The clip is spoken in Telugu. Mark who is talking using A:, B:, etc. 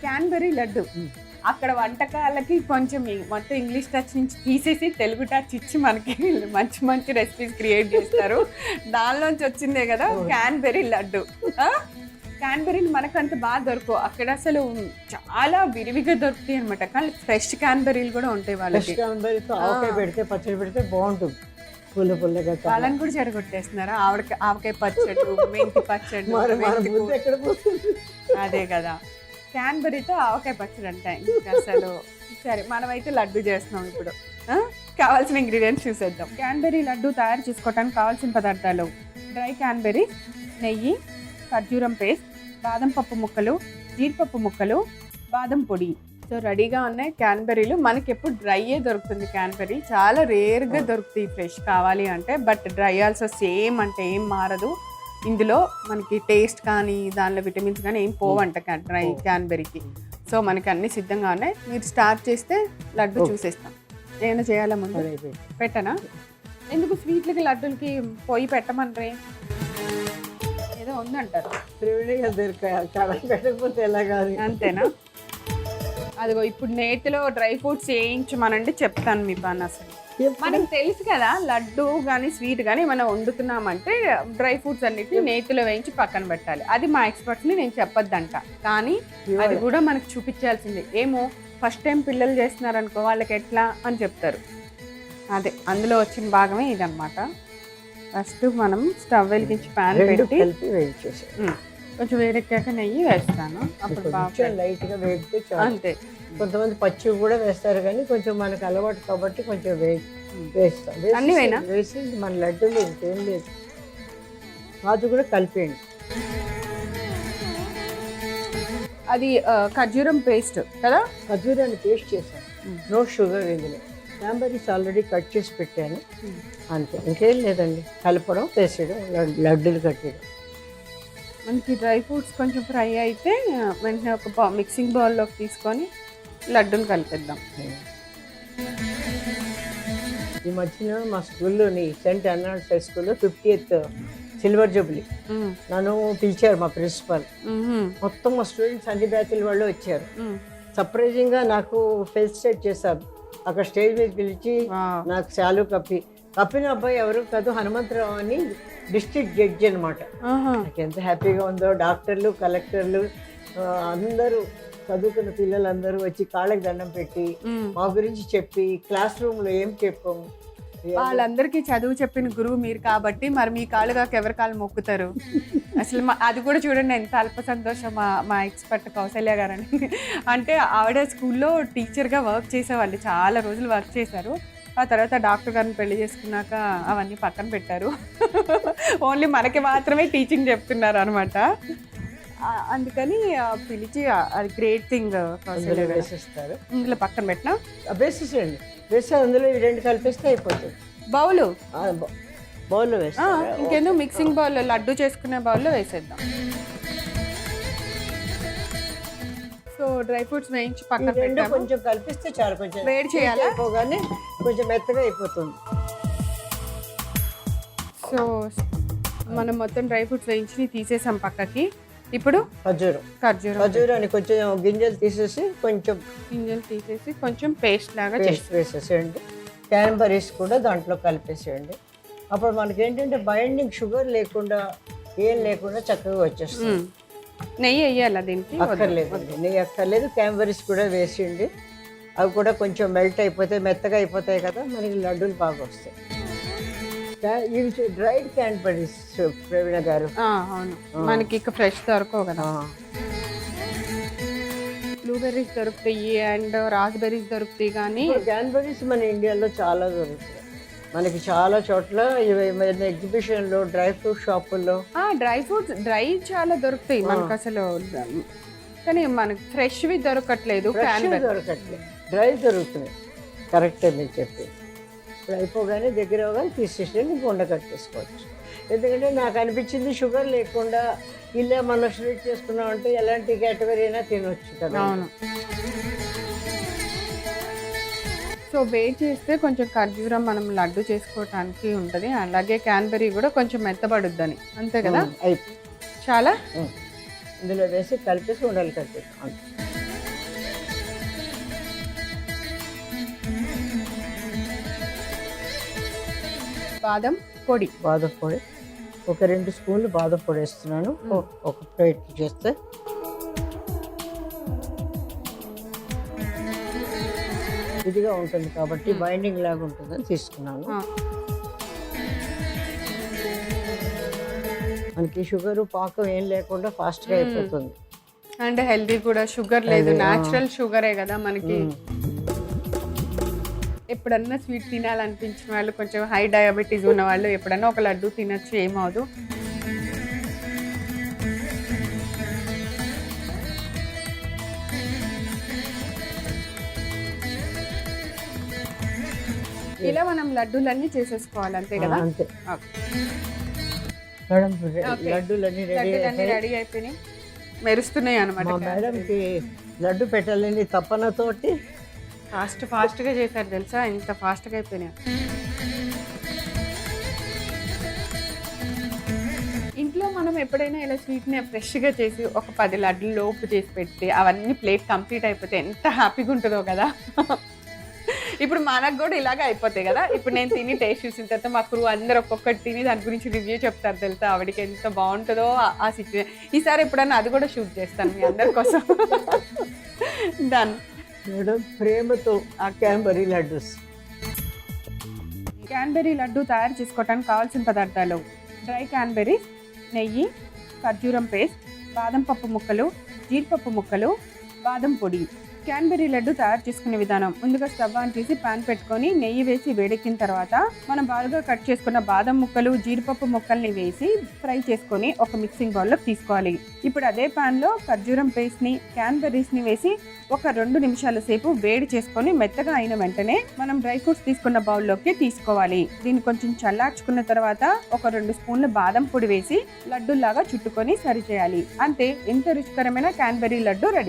A: క్యాన్బెరీ లడ్డు. అక్కడ వంటకాలకి కొంచెం మొత్తం ఇంగ్లీష్ టచ్ నుంచి తీసేసి తెలుగు టచ్ ఇచ్చి మనకి మంచి మంచి రెసిపీస్ క్రియేట్ చేస్తారు. దానిలోంచి వచ్చిందే కదా క్యాన్బెరీ లడ్డు. క్యాన్బెరీలు మనకు అంత బాగా దొరకవు అక్కడ, అసలు చాలా విరివిగా దొరుకుతాయి అనమాట. కానీ ఫ్రెష్ క్యాన్బెరీలు కూడా ఉంటాయి వాళ్ళకి.
B: పెడితే పచ్చడి పెడితే బాగుంటుంది, పుల్ల పుల్లగా.
A: వాళ్ళని కూడా చెడగొట్టేస్తున్నారా? ఆవకాయ పచ్చడి, మెంతి పచ్చడి. అదే కదా క్యాన్బెరీతో ఆవకాయ పచ్చడి అంటే అసలు. సరే మనమైతే లడ్డు చేస్తున్నాం ఇప్పుడు. కావాల్సిన ఇంగ్రీడియంట్స్ చూసేద్దాం. క్యాన్బెరీ లడ్డు తయారు చేసుకోవడానికి కావాల్సిన పదార్థాలు: డ్రై క్యాన్బెరీ, నెయ్యి, ఖర్జూరం పేస్ట్, బాదం పప్పు ముక్కలు, జీడిపప్పు ముక్కలు, బాదం పొడి. సో రెడీగా ఉన్నాయి క్యాన్బెరీలు. మనకి ఎప్పుడు డ్రైయే దొరుకుతుంది క్యాన్బెరీ, చాలా రేర్గా దొరుకుతాయి ఫ్రెష్ కావాలి అంటే. బట్ డ్రై ఆల్సో సేమ్ అంటే ఏం మారదు ఇందులో. మనకి టేస్ట్ కానీ దానిలో విటమిన్స్ కానీ ఏం పోవంట డ్రై క్యాన్బెరీకి. సో మనకి అన్ని సిద్ధంగా ఉన్నాయి. మీరు స్టార్ట్ చేస్తే లడ్డు చూసేస్తాం. ఏమైనా చేయాలా ముందు? పెట్టనా? ఎందుకు స్వీట్లకి లడ్డులకి పొయ్యి పెట్టమనరే? ఏదో ఉందంటారు. అంతేనా? అదిగో ఇప్పుడు నేతిలో డ్రై ఫ్రూట్స్ వేయించమనండి, చెప్తాను మీ పని. అసలు మనకు తెలుసు కదా లడ్డు కానీ స్వీట్ కానీ మనం వండుతున్నామంటే డ్రై ఫ్రూట్స్ అన్నిటిని నేతిలో వేయించి పక్కన పెట్టాలి. అది మా ఎక్స్పర్ట్స్ని నేను చెప్పొద్దంట, కానీ అది కూడా మనకు చూపించాల్సిందే. ఏమో ఫస్ట్ టైం పిల్లలు చేస్తున్నారనుకో వాళ్ళకి ఎట్లా అని చెప్తారు. అదే అందులో వచ్చిన భాగమే ఇదన్నమాట. ఫస్ట్ మనం స్టవ్ వెలిగించి ప్యాన్ పెట్టి కొంచెం వేడెక్కాక నెయ్యి వేస్తాను. అప్పుడు బాగా
B: లైట్గా వేడితే
A: అంతే.
B: కొంతమంది పచ్చి కూడా వేస్తారు, కానీ కొంచెం మనకు అలవాటు కాబట్టి కొంచెం వేస్తాం.
A: అన్ని
B: వేసి మన లడ్డూలు ఇంకేం లేదు, అది కూడా కలిపేయండి.
A: అది ఖర్జూరం పేస్ట్ కదా?
B: ఖర్జూరాన్ని పేస్ట్ చేశాను, నో షుగర్ ఇందులో. క్యాన్బెరీస్ ఆల్రెడీ కట్ చేసి పెట్టాను, అంతే. ఇంకేం లేదండి, కలపడం, వేసేయడం, లడ్డూలు కట్టేయడం.
A: మనకి డ్రై ఫ్రూట్స్ కొంచెం ఫ్రై అయితే వెంటనే ఒక మిక్సింగ్ బౌల్లోకి తీసుకొని లడ్డూని కలిపేద్దాం.
B: ఈ మధ్యన మా స్కూల్లోని సెంట్ అర్నాల్డ్స్ హై స్కూల్లో 50th సిల్వర్ జూబ్లీ నన్ను పిలిచారు మా ప్రిన్సిపల్. మొత్తం మా స్టూడెంట్స్ అన్ని బ్యాచ్ల వాళ్ళు వచ్చారు. సర్ప్రైజింగ్గా నాకు ఫెలిసిటేట్ చేశారు. అక్కడ స్టేజ్ మీద పిలిచి నాకు శాలు కప్పిన అబ్బాయి ఎవరు కాదు, హనుమంతరావు అని డిస్ట్రిక్ట్ జడ్జి అనమాట. నాకు ఎంత హ్యాపీగా ఉందో. డాక్టర్లు, కలెక్టర్లు అందరూ, చదువుకున్న పిల్లలందరూ వచ్చి కాళ్ళకి దండం పెట్టి మా గురించి చెప్పి, క్లాస్ రూమ్లో ఏం చెప్పాము.
A: వాళ్ళందరికీ చదువు చెప్పిన గురువు మీరు కాబట్టి మరి మీ కాళ్ళు కాక ఎవరి కాళ్ళు మొక్కుతారు. అసలు అది కూడా చూడండి ఎంత అల్ప సంతోషం. మా ఎక్స్పర్ట్ కౌశల్య గారని, అంటే ఆవిడ స్కూల్లో టీచర్గా వర్క్ చేసేవాళ్ళు, చాలా రోజులు వర్క్ చేశారు. ఆ తర్వాత డాక్టర్ గారిని పెళ్లి చేసుకున్నాక అవన్నీ పక్కన పెట్టారు. ఓన్లీ మనకి మాత్రమే టీచింగ్ చెప్తున్నారు అనమాట. అందుకని పిలిచి అది గ్రేట్ థింగ్.
B: వేసేస్తారు,
A: ఇందులో పక్కన పెట్టినా
B: వేసేసేయండి. వేస్తే అందులో ఈ రెండు కలిపేస్తే అయిపోతుంది.
A: బౌలు
B: బౌల్లో వేస్తా.
A: ఇంకెందుకు మిక్సింగ్ బౌల్లో, లడ్డు చేసుకునే బౌల్లో వేసేద్దాం. సో డ్రై ఫ్రూట్స్ వేయించి పక్కన పెట్టాము.
B: కొంచెం కలిపిస్తే చాలు, కొంచెం
A: వేడి చేయాలి,
B: అయిపోగానే కొంచెం మెత్తగా అయిపోతుంది.
A: సో మనం మొత్తం డ్రై ఫ్రూట్స్ వేయించి తీసేసాం పక్కకి. ఇప్పుడు ఖర్జూరాన్ని
B: కొంచెం గింజలు తీసేసి
A: కొంచెం పేస్ట్ లాగా
B: వేసేసేయండి. క్యాన్బెరీస్ కూడా దాంట్లో కలిపేసేయండి. అప్పుడు మనకి ఏంటంటే బైండింగ్ షుగర్ లేకుండా ఏం లేకుండా చక్కగా వచ్చేస్తుంది.
A: నెయ్యి వేయాలా దీనికి?
B: అక్కర్లేదండి, నెయ్యి అక్కర్లేదు. క్యాన్బెరీస్ కూడా వేసేయండి. అవి కూడా కొంచెం మెల్ట్ అయిపోతాయి, మెత్తగా అయిపోతాయి కదా, మనకి లడ్డూలు బాగా వస్తాయి. ఇవి డ్రైడ్ క్యాన్బెరీస్ ప్రవీణ గారు.
A: అవును, మనకి ఇక ఫ్రెష్ దొరకవు కదా. బ్లూబెర్రీస్ దొరుకుతాయి అండ్ రాస్బెర్రీస్ దొరుకుతాయి, కానీ
B: క్యాన్బెరీస్ మన ఇండియాలో చాలా దొరుకుతాయి. మనకి చాలా చోట్ల ఎగ్జిబిషన్లో, డ్రై ఫ్రూట్ షాపుల్లో
A: డ్రై ఫ్రూట్స్ డ్రై చాలా దొరుకుతాయి మనకు అసలు. కానీ మనకి ఫ్రెష్వి దొరకట్లేదు,
B: డ్రై దొరుకుతున్నాయి. కరెక్టే మీరు చెప్పి. ఇప్పుడు అయిపోగానే దగ్గర అవగానే తీసేసి గుండ కట్టేసుకోవచ్చు. ఎందుకంటే నాకు అనిపించింది షుగర్ లేకుండా ఇలా మనం స్వీట్ చేసుకున్నామంటే ఎలాంటి కేటగిరీ అయినా తినొచ్చు కదా.
A: అవును. సో వేడి చేస్తే కొంచెం ఖర్జూరం మనం లడ్డు చేసుకోవటానికి ఉంటుంది, అలాగే క్యాన్బెరీ కూడా కొంచెం మెత్తబడుద్దని, అంతే కదా.
B: అయిపోయి
A: చాలా
B: ఇందులో వేసి కలిపేసి ఉండలు కట్టేస్తాం.
A: బాదం పొడి.
B: బాదం పొడి ఒక 2 స్పూన్లు బాదం పొడి వేస్తున్నాను. ఒక ప్లేట్ చేస్తే ఇదిగా ఉంటుంది కాబట్టి బైండింగ్ లాగా ఉంటుందని తీసుకున్నాను. మనకి షుగర్ పాకం ఏం లేకుండా ఫాస్ట్గా అయిపోతుంది.
A: అంటే హెల్దీ కూడా, షుగర్ లేదు, న్యాచురల్ షుగరే కదా మనకి. ఎప్పుడన్నా స్వీట్ తినాలనిపించిన వాళ్ళు, కొంచెం హై డయాబెటీస్ ఉన్న వాళ్ళు ఎప్పుడన్నా ఒక లడ్డు తినచ్చు, ఏమవుదు. ఇలా మనం లడ్డూలన్నీ చేసేసుకోవాలి అంతే కదా.
B: అంతే మేడం, లడ్డూలన్నీ
A: రెడీ అయిపోయినాయి, మెరుస్తున్నాయి అనమాట.
B: మేడంకి లడ్డు పెట్టాలని తపనతోటి
A: ఫాస్ట్గా చేశారు తెలుసా, ఇంత ఫాస్ట్గా అయిపోయినాయి. ఇంట్లో మనం ఎప్పుడైనా ఇలా స్వీట్ని ఫ్రెష్గా చేసి ఒక 10 లడ్డులు లోపు చేసి పెట్టి అవన్నీ ప్లేట్ కంప్లీట్ అయిపోతే ఎంత హ్యాపీగా ఉంటుందో కదా. ఇప్పుడు మనకు కూడా ఇలాగే అయిపోతాయి కదా. ఇప్పుడు నేను తిని టేస్ట్ చూసిన తర్వాత మా క్రూ అందరు ఒక్కొక్కటి తిని దాని గురించి రివ్యూ చెప్తారు తెలుసా, ఆవిడకి ఎంత బాగుంటుందో ఆ సిచ్యువేషన్. ఈసారి ఎప్పుడన్నా అది కూడా షూట్ చేస్తాను మీ అందరి కోసం. Done
B: madam. ప్రేమతో ఆ క్యాన్బరీ లడ్డూస్.
A: క్యాన్బెరీ లడ్డు తయారు చేసుకోవడానికి కావాల్సిన పదార్థాలు: డ్రై క్యాన్బెరీస్, నెయ్యి, ఖర్జూరం పేస్ట్, బాదం పప్పు ముక్కలు, జీడిపప్పు ముక్కలు, బాదం పొడి. క్యాన్బెరీ లడ్డు తయారు చేసుకునే విధానం: ముందుగా స్టవ్ ఆన్ చేసి పాన్ పెట్టుకొని నెయ్యి వేసి వేడెక్కిన తర్వాత మనం బాగా కట్ చేసుకున్న బాదం ముక్కలు, జీడిపప్పు ముక్కల్ని వేసి ఫ్రై చేసుకొని ఒక మిక్సింగ్ బౌల్లో తీసుకోవాలి. ఇప్పుడు అదే పాన్లో ఖర్జూరం పేస్ట్ని, క్యాన్బెర్రీస్ని వేసి ఒక 2 నిమిషాల సేపు వేడి చేసుకొని మెత్తగా అయిన వెంటనే మనం డ్రై ఫ్రూట్స్ తీసుకున్న బౌల్లోకి తీసుకోవాలి. దీన్ని కొంచెం చల్లార్చుకున్న తర్వాత ఒక 2 స్పూన్ల బాదం పొడి వేసి లడ్డూలాగా చుట్టుకొని సరి చేయాలి. అంతే, ఎంతో రుచికరమైన క్యాన్బెరీ లడ్డు రెడీ.